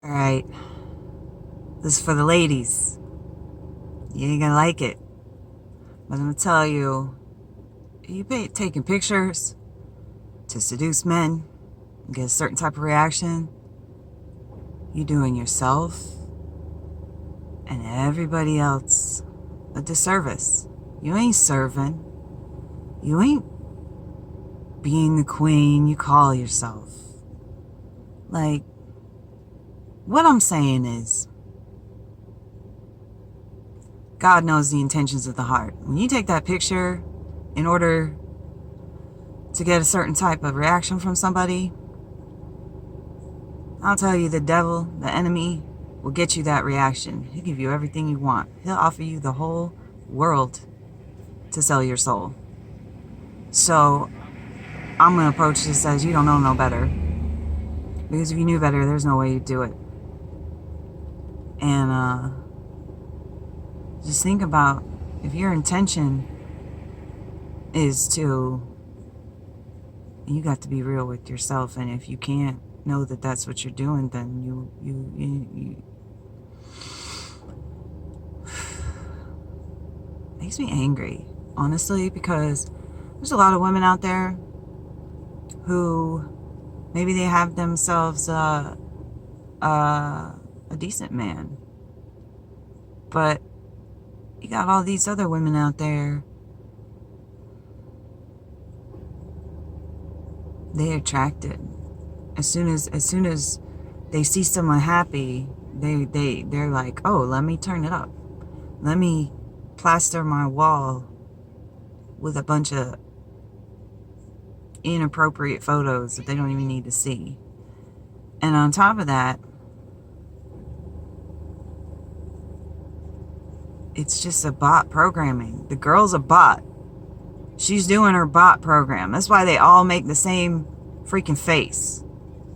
All right, this is for the ladies. You ain't gonna like it, but I'm gonna tell you, you be taking pictures to seduce men and get a certain type of reaction. You doing yourself and everybody else a disservice. You ain't serving. You ain't being the queen you call yourself. Like, what I'm saying is, God knows the intentions of the heart. When you take that picture in order to get a certain type of reaction from somebody, I'll tell you, the devil, the enemy, will get you that reaction. He'll give you everything you want. He'll offer you the whole world to sell your soul. So I'm going to approach this as you don't know no better. Because if you knew better, there's no way you'd do it. And just think about, if your intention is to, you got to be real with yourself. And if you can't know that that's what you're doing, then you makes me angry, honestly, because there's a lot of women out there who maybe they have themselves a decent man, but you got all these other women out there, they attracted. As soon as they see someone happy, they're like, oh, let me turn it up. Let me plaster my wall with a bunch of inappropriate photos that they don't even need to see. And on top of that, it's just a bot programming. The girl's a bot. She's doing her bot program. That's why they all make the same freaking face.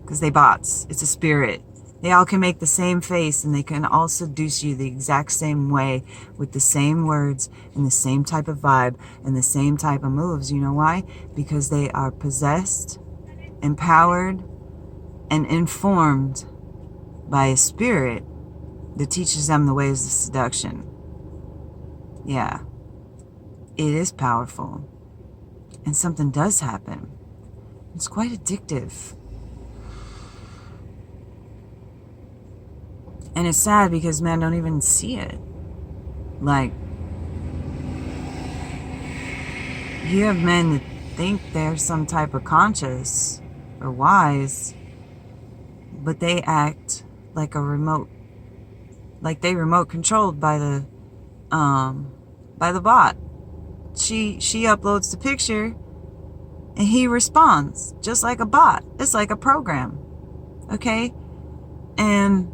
Because they bots. It's a spirit. They all can make the same face, and they can all seduce you the exact same way with the same words and the same type of vibe and the same type of moves. You know why? Because they are possessed, empowered, and informed by a spirit that teaches them the ways of seduction. Yeah, it is powerful. And something does happen. It's quite addictive. And it's sad because men don't even see it. Like, you have men that think they're some type of conscious or wise, but they act like they remote controlled by the bot. She uploads the picture and he responds just like a bot. It's like a program. Okay? And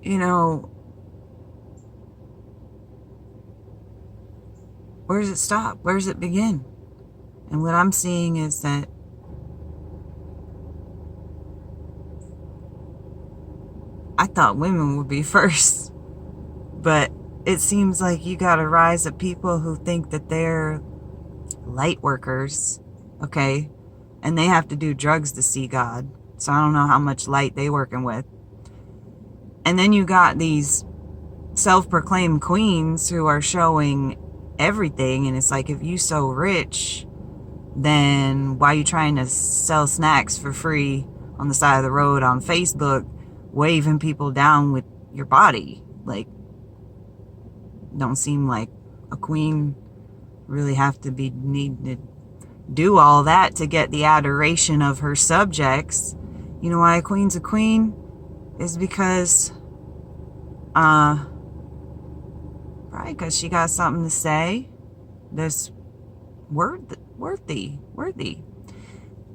you know, where does it stop? Where does it begin? And what I'm seeing is that I thought women would be first, but it seems like you got a rise of people who think that they're light workers, okay? And they have to do drugs to see God. So I don't know how much light they working with. And then you got these self-proclaimed queens who are showing everything. And it's like, if you so rich, then why are you trying to sell snacks for free on the side of the road on Facebook, waving people down with your body? Like, don't seem like a queen really have to need to do all that to get the adoration of her subjects. You know why a queen's a queen? Is because probably because she got something to say that's worthy.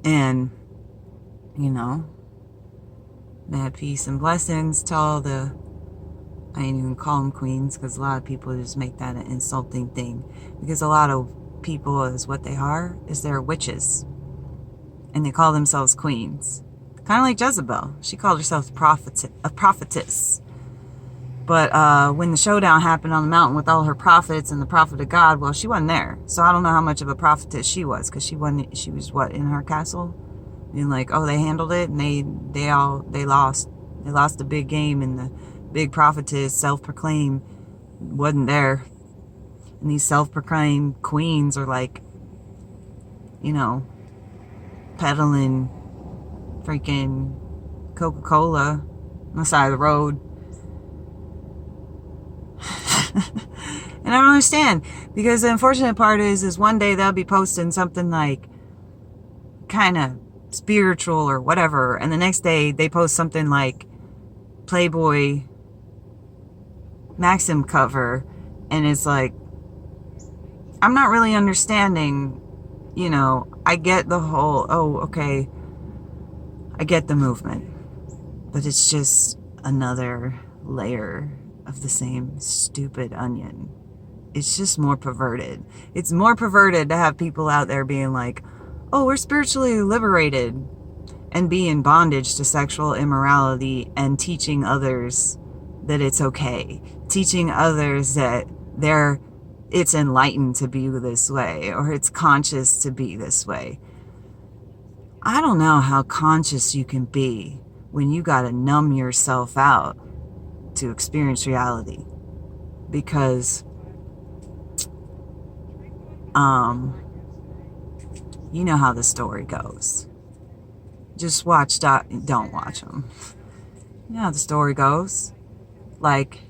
And you know, mad peace and blessings to all the, I ain't even call them queens, because a lot of people just make that an insulting thing, because a lot of people is what they are, is they're witches, and they call themselves queens. Kind of like Jezebel. She called herself a prophetess. But when the showdown happened on the mountain with all her prophets and the prophet of God, well, she wasn't there. So I don't know how much of a prophetess she was, because she was what, in her castle? being like, oh, they handled it and they lost. They lost the big game, and the big prophetess, self-proclaimed, wasn't there. And these self-proclaimed queens are like, you know, peddling freaking Coca-Cola on the side of the road. And I don't understand, because the unfortunate part is one day they'll be posting something like kind of spiritual or whatever, and the next day they post something like Playboy Maxim cover, and it's like, I'm not really understanding, you know. I get the whole, oh, okay, I get the movement, but it's just another layer of the same stupid onion. It's just more perverted. It's more perverted to have people out there being like, oh, we're spiritually liberated, and be in bondage to sexual immorality, and teaching others that it's okay. Teaching others that it's enlightened to be this way, or it's conscious to be this way. I don't know how conscious you can be when you gotta numb yourself out to experience reality. Because you know how the story goes. Just don't watch them. You know how the story goes. Like,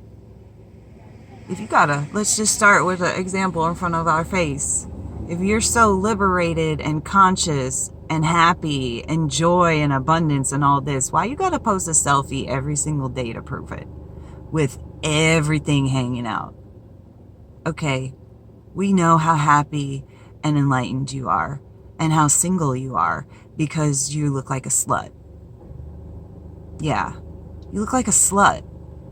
if you let's just start with an example in front of our face. If you're so liberated and conscious and happy and joy and abundance and all this, why you gotta post a selfie every single day to prove it? With everything hanging out. Okay, we know how happy and enlightened you are, and how single you are, because you look like a slut. Yeah, you look like a slut.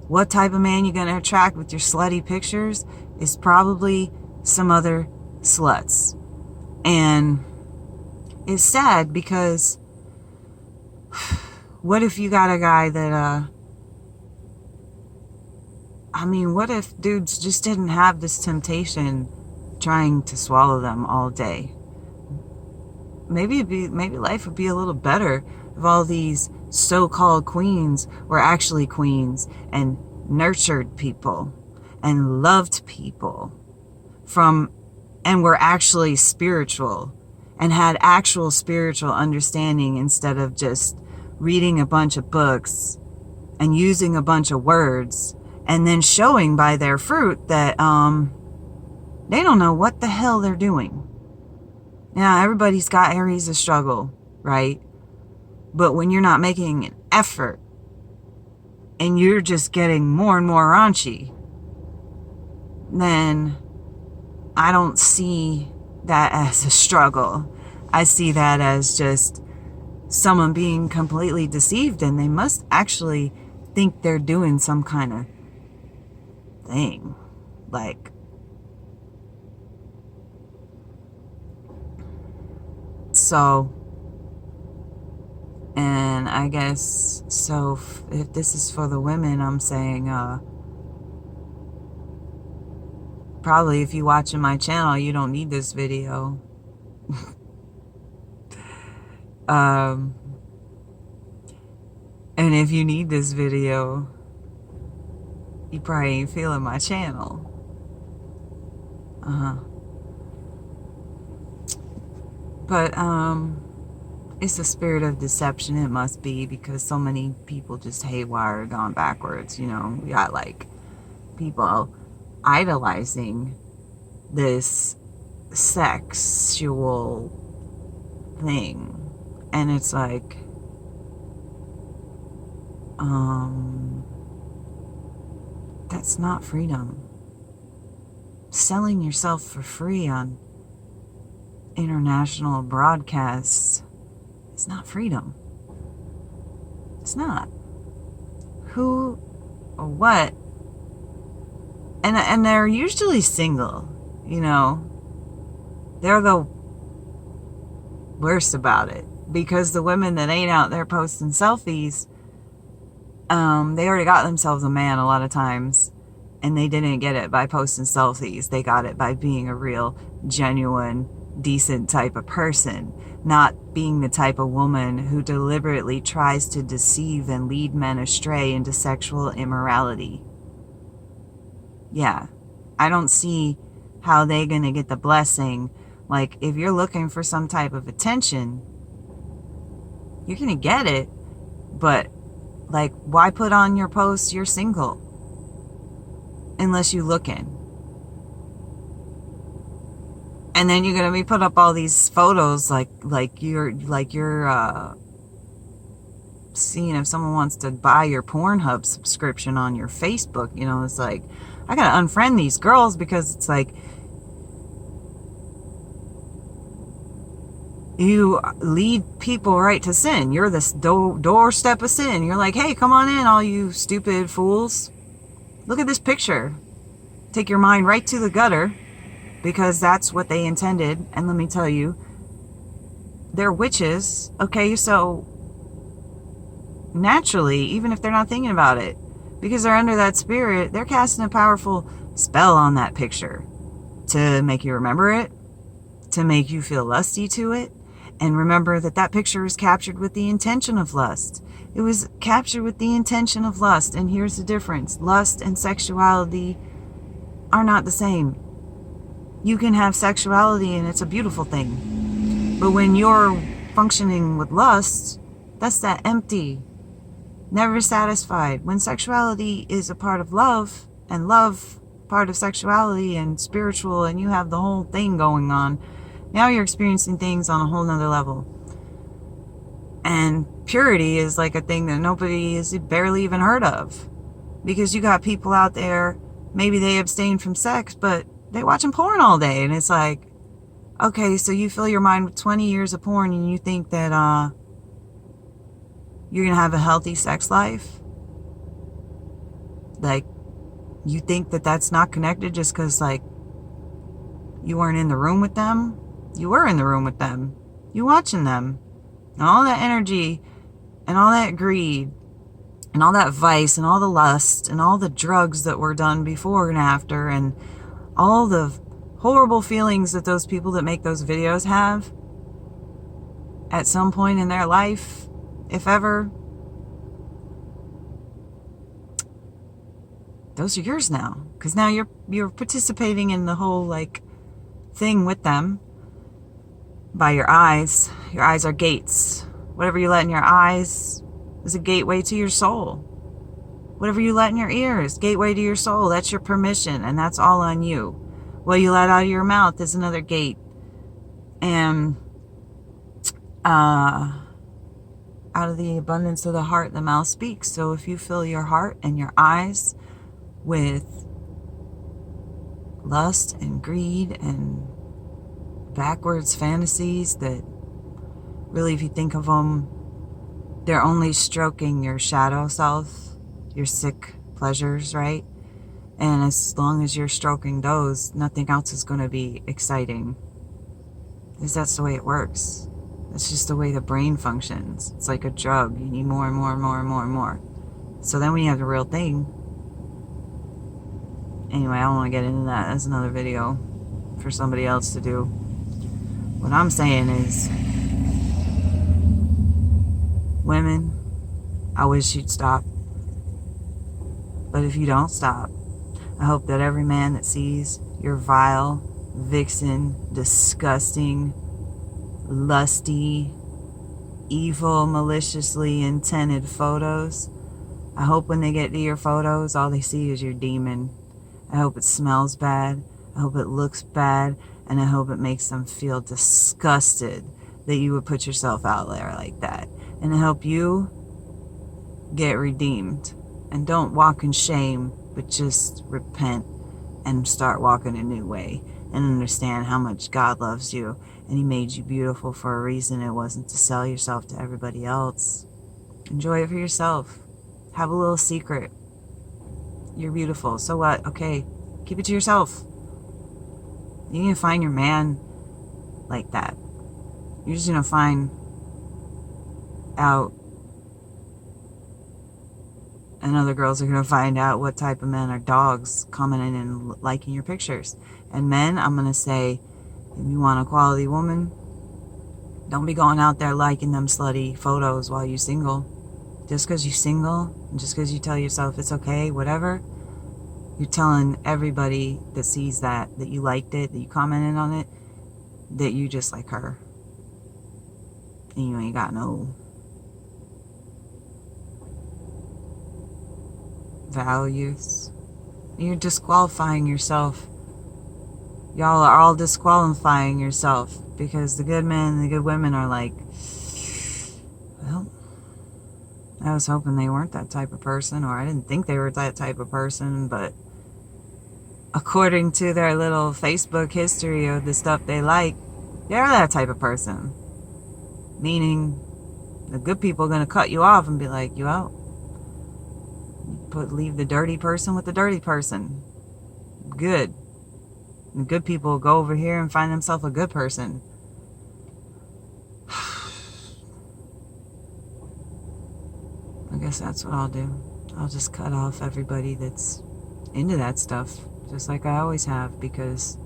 What type of man you're going to attract with your slutty pictures is probably some other sluts. And it's sad, because what if you got a guy that, what if dudes just didn't have this temptation trying to swallow them all day? Maybe life would be a little better if all these so-called queens were actually queens, and nurtured people and loved people and were actually spiritual and had actual spiritual understanding, instead of just reading a bunch of books and using a bunch of words and then showing by their fruit that they don't know what the hell they're doing. Now, everybody's got areas of struggle, right? But when you're not making an effort and you're just getting more and more raunchy, then I don't see that as a struggle. I see that as just someone being completely deceived, and they must actually think they're doing some kind of thing. Like, so, and I guess, so if this is for the women, I'm saying, probably if you watching my channel, you don't need this video. And if you need this video, you probably ain't feeling my channel. But, it's a spirit of deception, it must be, because so many people just haywire, gone backwards, you know. We got, like, people idolizing this sexual thing. And it's like, that's not freedom. Selling yourself for free on international broadcasts is not freedom. It's not. Who or what? And they're usually single, you know. They're the worst about it, because the women that ain't out there posting selfies, they already got themselves a man a lot of times, and they didn't get it by posting selfies. They got it by being a real, genuine, decent type of person, not being the type of woman who deliberately tries to deceive and lead men astray into sexual immorality. Yeah, I don't see how they're going to get the blessing. Like, if you're looking for some type of attention, you're going to get it. But, like, why put on your post you're single? Unless you looking. And then you're going to be put up all these photos like you're seeing if someone wants to buy your Pornhub subscription on your Facebook. You know, it's like, I got to unfriend these girls because it's like, you lead people right to sin. You're this doorstep of sin. You're like, hey, come on in, all you stupid fools. Look at this picture. Take your mind right to the gutter, because that's what they intended. And let me tell you, they're witches. Okay, so naturally, even if they're not thinking about it, because they're under that spirit, they're casting a powerful spell on that picture to make you remember it, to make you feel lusty to it. And remember that that picture was captured with the intention of lust. It was captured with the intention of lust. And here's the difference. Lust and sexuality are not the same. You can have sexuality and it's a beautiful thing. But when you're functioning with lust, that's that empty, never satisfied. When sexuality is a part of love, and love part of sexuality and spiritual, and you have the whole thing going on, now you're experiencing things on a whole nother level. And purity is like a thing that nobody has barely even heard of. Because you got people out there, maybe they abstain from sex, but they watching porn all day. And it's like, okay, so you fill your mind with 20 years of porn and you think that you're going to have a healthy sex life? Like, you think that that's not connected just because, like, you weren't in the room with them? You were in the room with them. You watching them. And all that energy and all that greed and all that vice and all the lust and all the drugs that were done before and after and all the horrible feelings that those people that make those videos have at some point in their life, if ever, those are yours now. Because now you're participating in the whole, like, thing with them. By your eyes. Your eyes are gates. Whatever you let in your eyes is a gateway to your soul. Whatever you let in your ears, gateway to your soul. That's your permission, and that's all on you. What you let out of your mouth is another gate. And out of the abundance of the heart, the mouth speaks. So if you fill your heart and your eyes with lust and greed and backwards fantasies that really, if you think of them, they're only stroking your shadow self, your sick pleasures, right? And as long as you're stroking those, nothing else is going to be exciting. Because that's the way it works. That's just the way the brain functions. It's like a drug. You need more and more and more and more and more. So then when you have the real thing. Anyway, I don't want to get into that. That's another video for somebody else to do. What I'm saying is, women, I wish you'd stop. But if you don't stop, I hope that every man that sees your vile, vixen, disgusting, lusty, evil, maliciously intended photos, I hope when they get to your photos, all they see is your demon. I hope it smells bad. I hope it looks bad. And I hope it makes them feel disgusted that you would put yourself out there like that. And I hope you get redeemed. And don't walk in shame, but just repent and start walking a new way. And understand how much God loves you. And He made you beautiful for a reason. It wasn't to sell yourself to everybody else. Enjoy it for yourself. Have a little secret. You're beautiful. So what? Okay. Keep it to yourself. You need to find your man like that. You're just going to find out, and other girls are going to find out what type of men are dogs commenting and liking your pictures. And men, I'm going to say, If you want a quality woman, don't be going out there liking them slutty photos while you're single. Just because you're single, and just because you tell yourself it's okay, whatever, you're telling everybody that sees that you liked it, that you commented on it, that you just like her. And you ain't got no values. You're disqualifying yourself. Y'all are all disqualifying yourself because the good men and the good women are like, well, I was hoping they weren't that type of person, or I didn't think they were that type of person, but according to their little Facebook history of the stuff they like, they're that type of person. Meaning, the good people are going to cut you off and be like, you out. Leave the dirty person with the dirty person. Good. And good people go over here and find themselves a good person. I guess that's what I'll do. I'll just cut off everybody that's into that stuff, just like I always have, because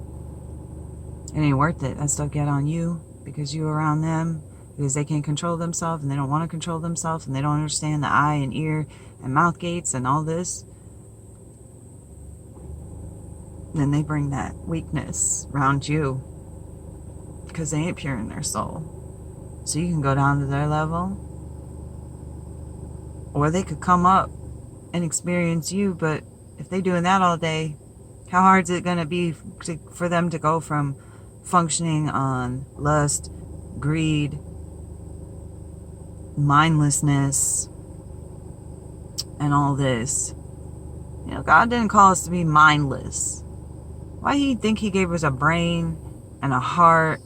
it ain't worth it. That stuff get on you because you around them, because they can't control themselves and they don't want to control themselves and they don't understand the eye and ear and mouth gates and all this. Then they bring that weakness around you because they ain't pure in their soul. So you can go down to their level, or they could come up and experience you. But if they're doing that all day, how hard is it going to be for them to go from functioning on lust, greed, mindlessness, and all this? You know, God didn't call us to be mindless. Why do you think he gave us a brain and a heart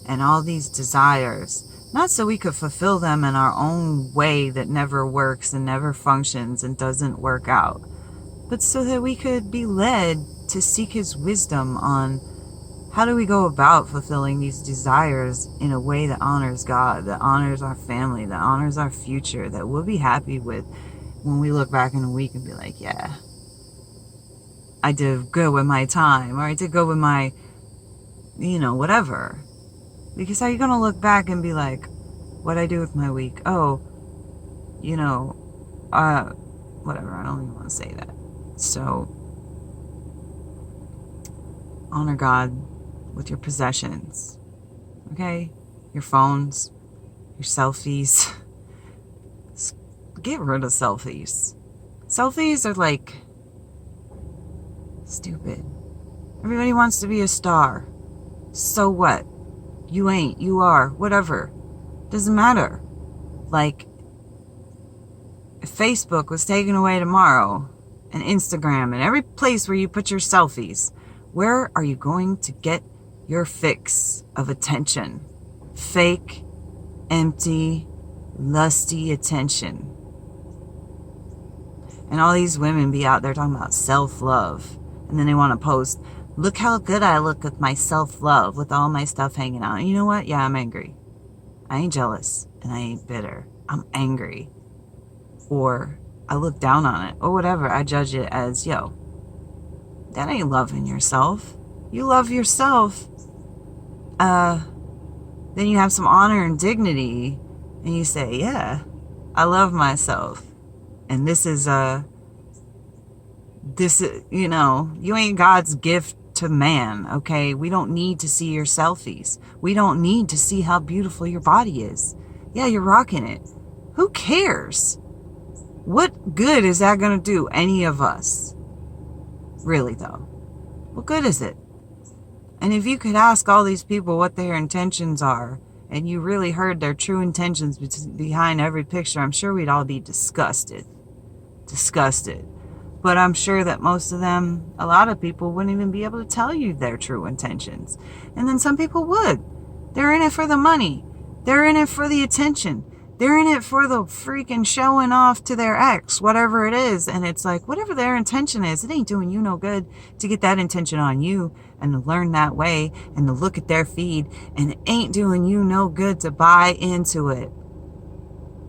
and all these desires? Not so we could fulfill them in our own way that never works and never functions and doesn't work out, but so that we could be led to seek his wisdom on how do we go about fulfilling these desires in a way that honors God, that honors our family, that honors our future, that we'll be happy with when we look back in a week and be like, yeah, I did good with my time, or I did good with my, whatever. Because how are you going to look back and be like, what'd I do with my week? Oh, whatever. I don't even want to say that. So, honor God with your possessions. Okay? Your phones, your selfies. Get rid of selfies. Selfies are like stupid. Everybody wants to be a star. So what? You ain't. You are. Whatever. Doesn't matter. Like, if Facebook was taken away tomorrow, and Instagram, and every place where you put your selfies, where are you going to get your fix of attention? Fake, empty, lusty attention. And all these women be out there talking about self-love. And then they want to post, look how good I look with my self-love, with all my stuff hanging out. And you know what? Yeah, I'm angry. I ain't jealous, and I ain't bitter. I'm angry. Or I look down on it, or whatever. I judge it as, yo, that ain't loving yourself. You love yourself. Then you have some honor and dignity, and you say, yeah, I love myself. And this is, you ain't God's gift to man, okay? We don't need to see your selfies. We don't need to see how beautiful your body is. Yeah, you're rocking it. Who cares? What good is that going to do any of us? Really, though. What good is it? And if you could ask all these people what their intentions are, and you really heard their true intentions behind every picture, I'm sure we'd all be disgusted. Disgusted. But I'm sure that most of them, a lot of people, wouldn't even be able to tell you their true intentions. And then some people would. They're in it for the money. They're in it for the attention. They're in it for the freaking showing off to their ex, whatever it is. And it's like, whatever their intention is, it ain't doing you no good to get that intention on you and to learn that way and to look at their feed. And it ain't doing you no good to buy into it,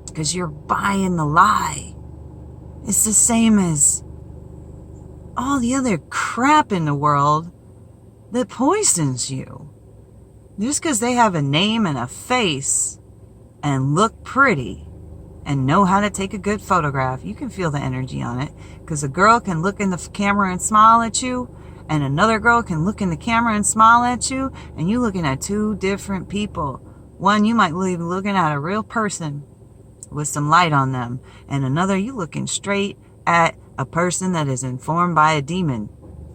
because you're buying the lie. It's the same as all the other crap in the world that poisons you. Just because they have a name and a face and look pretty and know how to take a good photograph, you can feel the energy on it. Because a girl can look in the camera and smile at you, and another girl can look in the camera and smile at you, and you looking at two different people. One, you might be looking at a real person with some light on them, and another, you looking straight at a person that is informed by a demon.